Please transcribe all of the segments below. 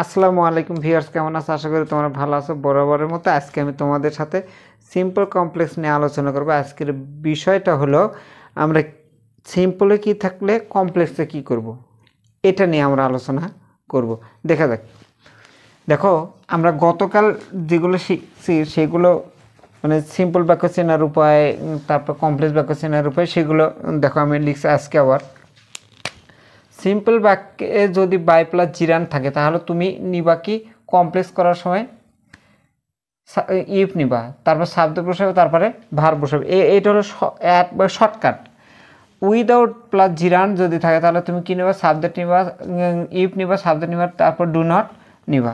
আসসালামু আলাইকুম ভিউয়ার্স, কেমন আছো? আশা করি তোমরা ভালো আছো। বরাবরের মতো আজকে আমি তোমাদের সাথে সিম্পল কমপ্লেক্স নিয়ে আলোচনা করব। আজকের বিষয়টা হলো আমরা সিম্পলে কি থাকলে কমপ্লেক্সে কি করব, এটা নিয়ে আমরা আলোচনা করব। দেখা যাক। দেখো, আমরা গতকাল যেগুলো শিখছি সেগুলো মানে সিম্পল বাক্য চেনার উপায়, তারপর কমপ্লেক্স বাক্য চেনার উপায়, সেগুলো দেখো আমি লিখছি আজকে আবার। সিম্পল বাক্যে যদি বাই প্লাস জিরান থাকে তাহলে তুমি নিবা কি কমপ্লেক্স করার সময় ইফ নিবা, তারপর সাবজেক্ট বসাবে, তারপরে ভার বসাবে। এইটা হলো একবার শর্টকাট। উইদাউট প্লাস জিরান যদি থাকে তাহলে তুমি কী নেবা? সাবজেক্ট নিবা, ইফ নিবা, সাবজেক্ট নিবা, তারপর ডু নট নিবা।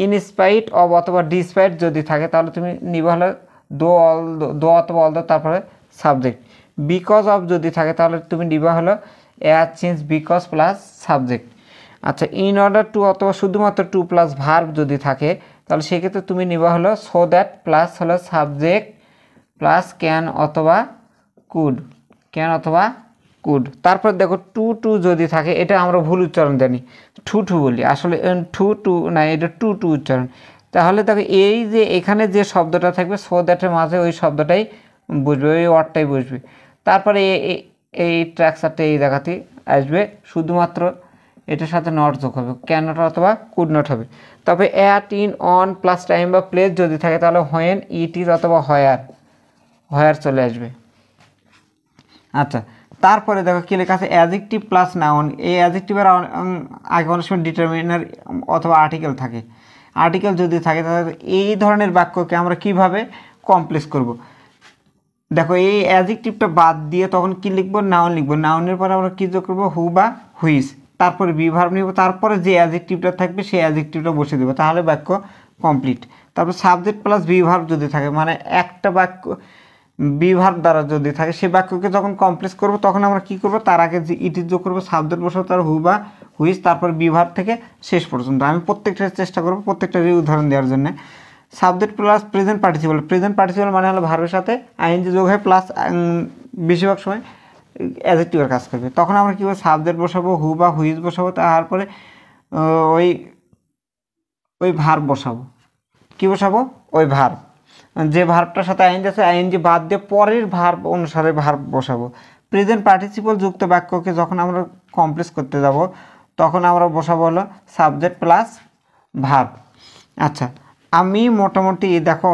ইনস্পাইট অব অথবা ডিসপাইট যদি থাকে তাহলে তুমি নিবা হলো দো অথবা অল দো, তারপরে সাবজেক্ট। বিকজ অফ যদি থাকে তাহলে তুমি নিবা হলো চেঞ্জ বিকজ প্লাস সাবজেক্ট। আচ্ছা, ইন অর্ডার টু অথবা শুধুমাত্র টু প্লাস ভার্ব যদি থাকে তাহলে সেক্ষেত্রে তুমি নিবা হলো সো দ্যাট প্লাস হলো সাবজেক্ট প্লাস ক্যান অথবা কুড, ক্যান অথবা কুড। তারপর দেখো টু টু যদি থাকে, এটা আমরা ভুল উচ্চারণ জানি, ঠু ঠু বলি, আসলে ঠু টু না, এটা টু টু উচ্চারণ। তাহলে দেখো এই যে এখানে যে শব্দটা থাকবে সো দ্যাটের মাঝে ওই শব্দটাই বুঝবে, ওই ওয়ার্ডটাই বুঝবে। তারপরে এই ট্র্যাকচারটা এই জায়গাতেই আসবে, শুধুমাত্র এটার সাথে নট যোগ হবে, ক্যান নট অথবা কুড নট হবে। তবে at, in, on plus time বা প্লেস যদি থাকে তাহলে হোয়েন, ইট ইজ অথবা হয়ার চলে আসবে। আচ্ছা, তারপরে দেখো কী লেখা আছে, অ্যাডজেক্টিভ প্লাস নাউন। এই অ্যাডজেক্টিভের আগে অনেক সময় ডিটারমিনার অথবা আর্টিকেল থাকে। আর্টিকেল যদি থাকে তাহলে এই ধরনের বাক্যকে আমরা কিভাবে কমপ্লেক্স করব। দেখো, এই অ্যাডজেক্টিভটা বাদ দিয়ে তখন কি লিখবো? নাউন লিখবো। নাউনের পরে আমরা কী যোগ করবো? হু বা হুইস, তারপরে বিভার্ব নিব, তারপরে যে অ্যাডজেক্টিভটা থাকবে সেই অ্যাডজেক্টিভটা বসে দেবো, তাহলে বাক্য কমপ্লিট। তারপর সাবজেক্ট প্লাস বিভার্ব যদি থাকে, মানে একটা বাক্য বিভার্ব দ্বারা যদি থাকে, সেই বাক্যকে যখন কমপ্লেক্স করব তখন আমরা কি করব? তার আগে যে ইট যোগ করবো, সাবজেক্ট বসাবো, তার হু বা হুইস, তারপর বিভার্ব থেকে শেষ পর্যন্ত। আমি প্রত্যেকটা চেষ্টা করবো প্রত্যেকটারই উদাহরণ দেওয়ার জন্য। Subject plus present participle. Present participle মানে হলো ভার্বের সাথে আইএনজি যোগ হয়, প্লাস বেশিরভাগ সময় অ্যাডজেক্টিভের কাজ করবে। তখন আমরা কী করবো? সাবজেক্ট বসাবো, হু বা হুইজ বসাবো, তারপরে ওই ওই ভার্ব বসাবো। কী বসাবো? ওই ভার্ব, যে ভার্বটার সাথে আইএনজি আছে আইএনজি বাদ দিয়ে পরের ভার্ব অনুসারে ভার্ব বসাবো। প্রেজেন্ট পার্টিসিপল যুক্ত বাক্যকে যখন আমরা কমপ্লেক্স করতে যাব তখন আমরা বসাবো হলো সাবজেক্ট প্লাস ভার্ব। আচ্ছা, আমি মোটামুটি দেখো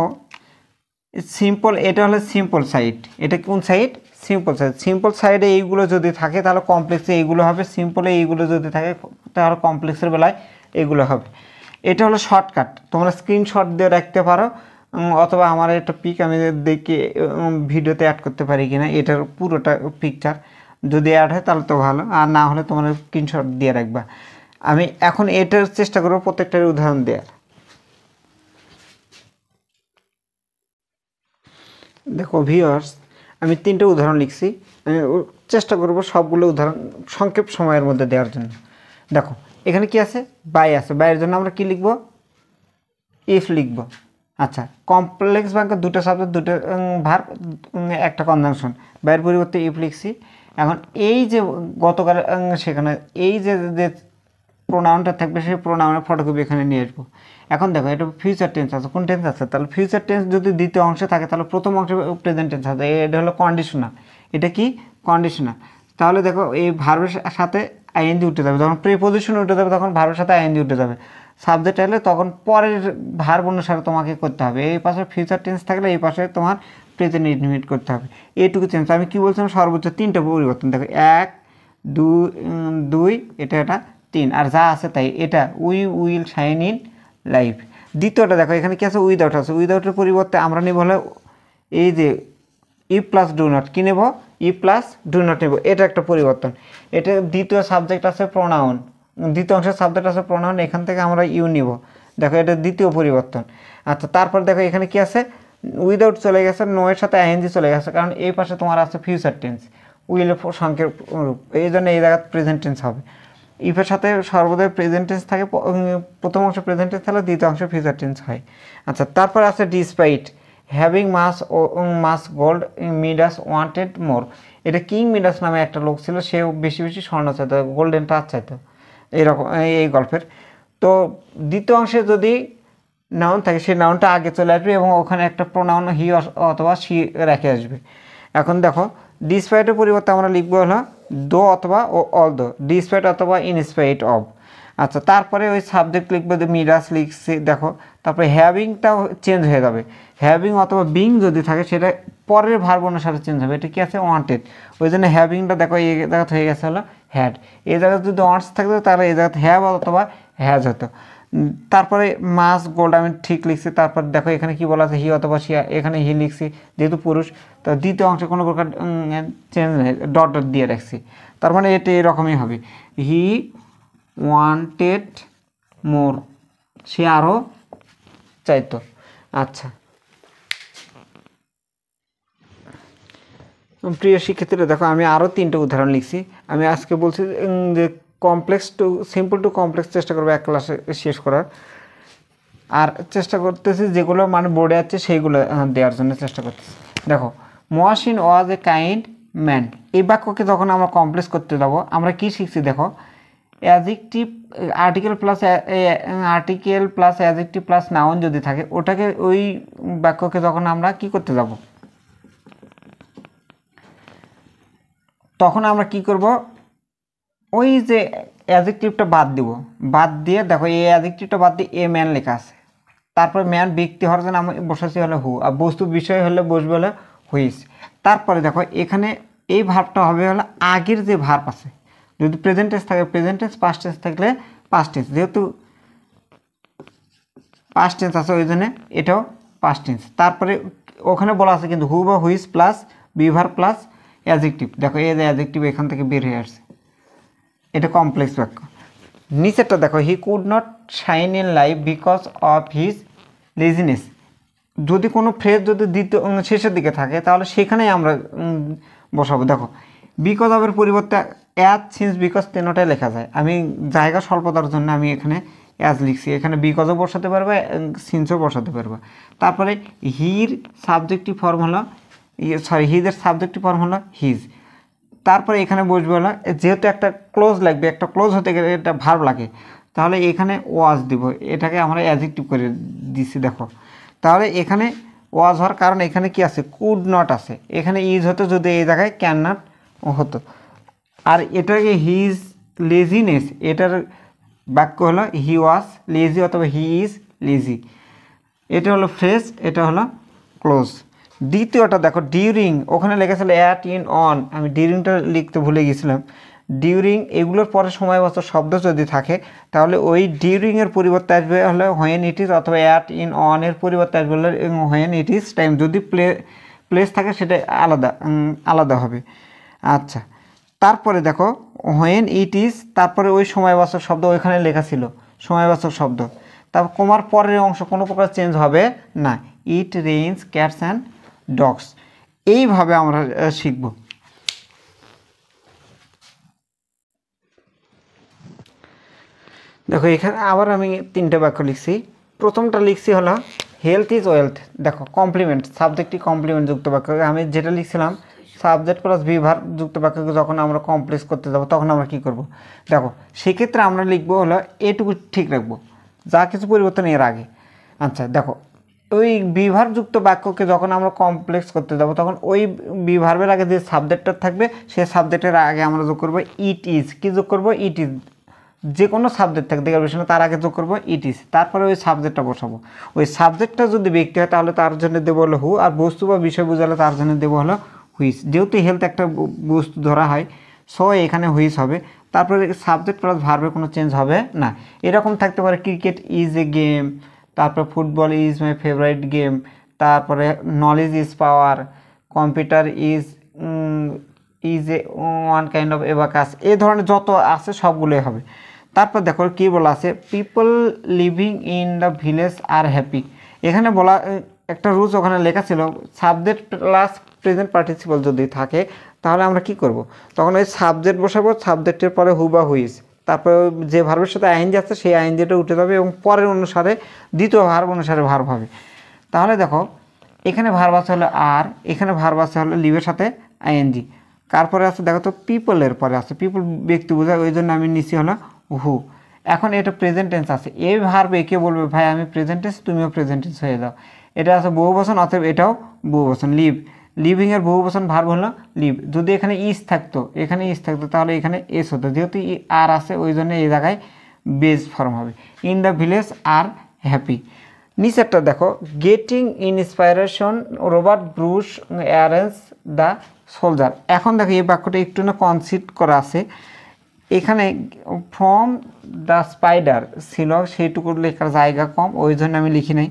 সিম্পল, এটা হলো সিম্পল সাইড। এটা কোন সাইড? Simple side. সিম্পল সাইডে এইগুলো যদি থাকে তাহলে কমপ্লেক্সে এইগুলো হবে, সিম্পলে এইগুলো যদি থাকে তাহলে কমপ্লেক্সের বেলায় এগুলো হবে। এটা হলো শর্টকাট, তোমরা স্ক্রিনশট দিয়ে রাখতে পারো, অথবা আমার একটা পিক আমি দেখে ভিডিওতে অ্যাড করতে পারি কিনা, এটার পুরোটা পিকচার যদি অ্যাড হয় তাহলে তো ভালো, আর না হলে তোমরা স্ক্রিনশট দিয়ে রাখবা। আমি এখন এটার চেষ্টা করবো প্রত্যেকটার উদাহরণ দেওয়ার। দেখো ভিউয়ার্স, আমি 3টে উদাহরণ লিখছি, আমি চেষ্টা করব সবগুলো উদাহরণ সংক্ষেপ সময়ের মধ্যে দেওয়ার জন্য। দেখো, এখানে কি আছে? বাই আছে। বাইয়ের জন্য আমরা কি লিখব? ইফ লিখব। আচ্ছা, কমপ্লেক্স বাক্য দুটো সাবজেক্ট, দুটো ভার্ব, একটা কনজাংশন, বাইয়ের পরিবর্তে ইফ লিখছি। এখন এই যে গতকাল সেখানে এই যে যে প্রোনাউনটা থাকবে সেই প্রোনাউনের ফটোকপি এখানে নিয়ে আসবো। এখন দেখো, এটা ফিউচার টেন্স আছে, কোন টেন্স আছে? তাহলে ফিউচার টেন্স যদি দ্বিতীয় অংশে থাকে তাহলে প্রথম অংশে প্রেজেন্ট টেন্স আছে, এটা হলো কন্ডিশনাল। এটা কি? কন্ডিশনাল। তাহলে দেখো, এই ভার্বের সাথে আইএনজি উঠে যাবে, যখন প্রিপোজিশন উঠে যাবে তখন ভার্বের সাথে আইএনজি উঠে যাবে। সাবজেক্ট এলে তখন পরের ভার্ব অনুসারে তোমাকে করতে হবে। এই পাশে ফিউচার টেন্স থাকলে এই পাশে তোমার প্রেজেন্ট ইনডিফিনিট করতে হবে। এইটুকু চেঞ্জ। আমি কি বলছিলাম? সর্বোচ্চ 3টে পরিবর্তন। দেখো, 1, 2, এটা 3, আর যা আছে তাই। এটা উইল শাইন ইন লাইফ। দ্বিতীয়টা দেখো, এখানে কি আছে? উইদাউট আছে। উইদাউটের পরিবর্তে আমরা নেব হলো এই যে ই প্লাস ডু নট। কী নেব? ই প্লাস ডু নট নেব। এটা একটা পরিবর্তন। এটা দ্বিতীয় সাবজেক্ট আছে প্রোনাউন, দ্বিতীয় অংশের সাবজেক্ট আছে প্রোনাউন, এখান থেকে আমরা ইউ নিব। দেখো, এটা দ্বিতীয় পরিবর্তন। আচ্ছা, তারপর দেখো এখানে কি আছে? উইদাউট চলে গেছে, নো এর সাথে আইএনজি চলে গেছে, কারণ এই পাশে তোমার আছে ফিউচার টেন্স, উইলের সংখ্যের রূপ, এই জন্য এই জায়গায় প্রেজেন্ট টেন্স হবে। ইফের সাথে সর্বদাই প্রেজেন্ট টেন্স থাকে, প্রথম অংশ প্রেজেন্ট টেন্স থাকলে দ্বিতীয় অংশ ফিউচার টেন্স হয়। আচ্ছা, তারপর আছে ডিসপাইট। হ্যাভিং মাস গোল্ড মিডাস ওয়ান্টেড মোর। এটা কিং মিডাস নামে একটা লোক ছিল, সেও বেশি বেশি স্বর্ণ চাইতো, গোল্ডেন টাচ চাইতো, এইরকম এই গল্পের। তো দ্বিতীয় অংশে যদি নাউন থাকে সেই নাউনটা আগে চলে আসবে এবং ওখানে একটা প্রোনাউন হি অথবা সি রেখে আসবে। এখন দেখো ডিসপাইটের পরিবর্তে আমরা লিখবো হলো দো অথবা অল দো, ডিসপাইট অথবা ইনস্পাইট অফ। আচ্ছা, তারপরে ওই সাবজেক্ট লিখবো, মিরাস লিখছি দেখো, তারপরে হ্যাভিংটাও চেঞ্জ হয়ে যাবে। হ্যাভিং অথবা বিং যদি থাকে সেটা পরের ভার্ব অনুসারে চেঞ্জ হবে। এটা কি আছে? ওয়ান্টেড। ওই জন্য হ্যাভিংটা দেখো এই জায়গাতে হয়ে গেছে হলো হ্যাড। এই জায়গায় যদি ওয়ান্টস থাকতো তাহলে এই জায়গাতে হ্যাভ অথবা হ্যাজ হতো। তারপরে মাস গোল্ড আমি ঠিক লিখছি। তারপর দেখো এখানে কি বলা আছে? হি অথবা শিয়া, এখানে হি লিখছি যেহেতু পুরুষ। তো দ্বিতীয় অংশে কোনো প্রকার চেঞ্জ নেই, ডট ডট দিয়ে রাখছি। তার মানে এটা এরকমই হবে, হি ওয়ান্টেড মোর, সে আরও চাইতো। আচ্ছা, প্রিয় শিক্ষার্থীরা দেখো আমি আরও 3টে উদাহরণ লিখছি। আমি আজকে বলছি যে complex to simple to complex চেষ্টা করবো এক ক্লাসে শেষ করার, আর চেষ্টা করতেছি যেগুলো মানে বোর্ডে আছে সেইগুলো দেওয়ার জন্য চেষ্টা করতেছি। দেখো, মহাসিন ওয়াজ এ কাইন্ড ম্যান, এই বাক্যকে যখন আমরা কমপ্লেক্স করতে যাবো আমরা কি শিখছি দেখো, adjective article plus adjective plus noun যদি থাকে ওটাকে ওই বাক্যকে যখন আমরা কি করতে যাব তখন আমরা কি করব, ওই যে অ্যাডজেক্টিভটা বাদ দিব, বাদ দিয়ে দেখো এই অ্যাডজেক্টিভটা বাদ দিয়ে এ ম্যান লেখা আছে। তারপর ম্যান ব্যক্তি হওয়ার জন্য আমি বসাচ্ছি হলো হু, আর বস্তু বিষয় হলে বসবে হলো হুইস। তারপরে দেখো এখানে এই ভার্বটা হবে হলো আগের যে ভার্ব আছে, যদি প্রেজেন্ট টেন্স থাকে প্রেজেন্ট টেন্স, পাস্ট টেন্স থাকলে পাস্ট টেন্স, যেহেতু পাস্ট টেন্স আছে ওই জন্য এটাও পাস্ট টেন্স। তারপরে ওখানে বলা আছে কিন্তু হু বা হুইস প্লাস বিভার প্লাস অ্যাডজেক্টিভ, দেখো এই যে অ্যাডজেক্টিভ এখান থেকে বের হয়ে আসছে, এটা কমপ্লেক্স বাক্য। নিচেরটা দেখো, he could not shine in life because of his laziness, যদি কোনো ফ্রেজ যদি দ্বিতীয় শেষের দিকে থাকে তাহলে সেখানেই আমরা বসাবো। দেখো বিকজ অফের পরিবর্তে অ্যাজ, সিন্স, বিকজ তিনটাই লেখা যায়। আমি জায়গা স্বল্পতার জন্য আমি এখানে অ্যাজ লিখছি, এখানে বিকজও বসাতে পারবে সিন্সও বসাতে পারবে। তারপরে হির সাবজেক্টিভ ফর্ম হলো হিজের সাবজেক্টিভ ফর্ম হলো হিজ। তারপরে এখানে বসবে হলো, যেহেতু একটা ক্লোজ লাগবে, একটা ক্লোজ হতে গেলে একটা ভার্ব লাগে, তাহলে এখানে ওয়াজ দিব, এটাকে আমরা অ্যাডজেক্টিভ করে দিচ্ছি। দেখো তাহলে এখানে ওয়াজ হওয়ার কারণ এখানে কি আছে? কুড নট আছে, এখানে ইজ হতো যদি এই জায়গায় ক্যান নট হতো। আর এটাকে হিজ লেজিনেস, এটার বাক্য হলো হি ওয়াজ লেজি অথবা হি ইজ লেজি। এটা হলো ফ্রেজ, এটা হলো ক্লোজ। দ্বিতীয়টা দেখো ডিউরিং, ওখানে লেখেছিল অ্যাট, ইন, অন, আমি ডিউরিংটা লিখতে ভুলে গেছিলাম। ডিউরিং এগুলোর পরে সময়বাচক শব্দ যদি থাকে তাহলে ওই ডিউরিংয়ের পরিবর্তে আসবে হলো হোয়েন ইট ইজ, অথবা অ্যাট, ইন, অন এর পরিবর্তে আসবে হলো হোয়েন ইট ইজ টাইম, যদি প্লেস থাকে সেটা আলাদা হবে। আচ্ছা, তারপরে দেখো হোয়েন ইট ইজ, তারপরে ওই সময়বাচক শব্দ ওইখানে লেখা ছিল সময়বাচক শব্দ, তারপর কোমার পরের অংশ কোনো প্রকার চেঞ্জ হবে না, it rains cats and dogs. এইভাবে আমরা শিখব। দেখো এখানে আবার আমি 3টে বাক্য লিখছি। প্রথমটা লিখছি হলো হেলথ ইজ ওয়েলথ, দেখো কমপ্লিমেন্ট সাবজেক্টই কমপ্লিমেন্ট যুক্ত বাক্য। আমি যেটা লিখছিলাম সাবজেক্ট প্লাস বিভার যুক্ত বাক্যকে যখন আমরা কমপ্লেক্স করতে যাব তখন আমরা কি করব, দেখো সেক্ষেত্রে আমরা লিখবো হলো এটুকু ঠিক রাখবো, যা কিছু পরিবর্তন এর আগে। আচ্ছা দেখো ওই বিভারযুক্ত বাক্যকে যখন আমরা কমপ্লেক্স করতে যাব তখন ওই বিভার্বের আগে যে সাবজেক্টটা থাকবে সেই সাবজেক্টের আগে আমরা যোগ করবো ইট ইজ। কী যোগ করবো? It is. যে কোনো সাবজেক্ট থাকে দেখার বিষয় না, তার আগে যোগ করবো ইট ইজ, তারপরে ওই সাবজেক্টটা বসাবো। ওই সাবজেক্টটা যদি ব্যক্তি হয় তাহলে তার জন্য দেবো হলো হু, আর বস্তু বা বিষয় বোঝালে তার জন্য দেবো হলো হুইস। যেহেতু হেলথ একটা বস্তু ধরা হয় সো এখানে হুইস হবে। তারপরে সাবজেক্ট প্লাস ভার্বে কোনো চেঞ্জ হবে না। এরকম থাকতে পারে ক্রিকেট ইজ এ গেম, তারপরে football is my favourite game, তারপরে knowledge is power, computer is a one kind of abacus, এই ধরনের যত আছে সবগুলোই হবে। তারপর দেখো কী বলা আছে, people living in the village are happy. এখানে বলা একটা রুলস ওখানে লেখা ছিল সাবজেক্ট প্লাস প্রেজেন্ট পার্টিসিপল যদি থাকে তাহলে আমরা কি করব, তখন ওই সাবজেক্ট বসাবো, সাবজেক্টের পরে হু বা হুইজ, তারপরে যে ভার্বের সাথে আইএনজি আছে সেই আইএনজিটা উঠে যাবে এবং পরের অনুসারে দ্বিতীয় ভার্ব অনুসারে ভার্ব হবে। তাহলে দেখো এখানে ভার্ব আছে হলো আর, এখানে ভার্ব আছে হলো লিভের সাথে আইএনজি, তারপরে আছে দেখো তো পিপলের পরে আছে, পিপল ব্যক্তি বোঝায় ওই জন্য আমি নিচে হলো হু। এখন এটা প্রেজেন্ট টেন্স আছে, এই ভার্ব একে বলবে ভাই আমি প্রেজেন্ট টেন্স, তুমিও প্রেজেন্ট টেন্স হয়ে যাও। এটা আছে বহুবচন, অতএব এটাও বহুবচন। লিভ, লিভিংয়ের বহুবচন ভার্ব হলো লিভ। যদি এখানে ইস থাকতো, এখানে ইস থাকতো, তাহলে এখানে এস হতো, যেহেতু আর আছে ওই জন্য এই জায়গায় বেস ফর্ম হবে। In the village are happy. নিচেরটা দেখো, getting inspiration Robert Bruce arrange the soldier. এখন দেখো এই বাক্যটা একটু না কনসিড করা আছে, এখানে ফ্রম দ্য স্পাইডার ছিল, সেইটুকুর লেখার জায়গা কম, ওই জন্য আমি লিখি নাই।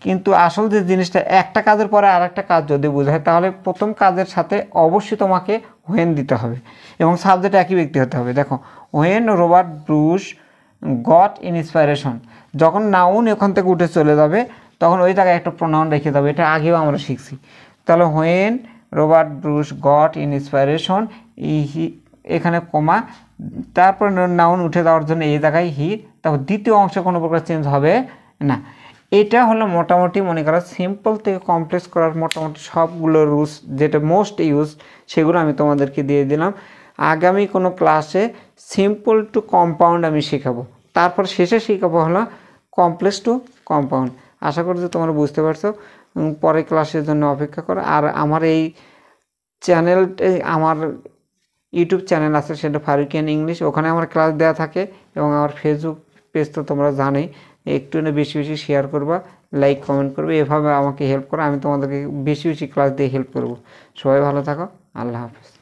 কিন্তু আসল যে জিনিসটা, একটা কাজের পরে আর একটা কাজ যদি বোঝায়, তাহলে প্রথম কাজের সাথে অবশ্যই তোমাকে হোয়েন দিতে হবে এবং সাবজেক্ট একই ব্যক্তি হতে হবে। দেখো, when Robert Bruce goat inspiration, যখন নাউন এখান থেকে উঠে চলে যাবে তখন ওই জায়গায় একটা প্রোনাউন রেখে যাবে, এটা আগেও আমরা শিখছি। তাহলে when Robert Bruce goat inspiration, এখানে কমা, তারপর নাউন উঠে যাওয়ার জন্য এই জায়গায় হি, তারপর দ্বিতীয় অংশে কোনো প্রকার চেঞ্জ হবে না। এটা হলো মোটামুটি মনে করো সিম্পল থেকে কমপ্লেক্স করার মোটামুটি সবগুলো রুলস, যেটা মোস্ট ইউজ সেগুলো আমি তোমাদেরকে দিয়ে দিলাম। আগামী কোনো ক্লাসে সিম্পল টু কম্পাউন্ড আমি শেখাবো, তারপর শেষে শেখাবো হলো কমপ্লেক্স টু কম্পাউন্ড। আশা করি যে তোমরা বুঝতে পারছো। পরের ক্লাসের জন্য অপেক্ষা করো। আর আমার এই চ্যানেলটা, আমার ইউটিউব চ্যানেল আছে, সেটা ফারুকিয়ান ইংলিশ, ওখানে আমার ক্লাস দেওয়া থাকে, এবং আমার ফেসবুক পেজ তো তোমরা জানোই। একটু না বেশি বেশি শেয়ার করবা, লাইক কমেন্ট করবে, এভাবে আমাকে হেল্প করো, আমি তোমাদেরকে বেশি বেশি ক্লাস দিয়ে হেল্প করব। সবাই ভালো থাকো, আল্লাহ হাফেজ।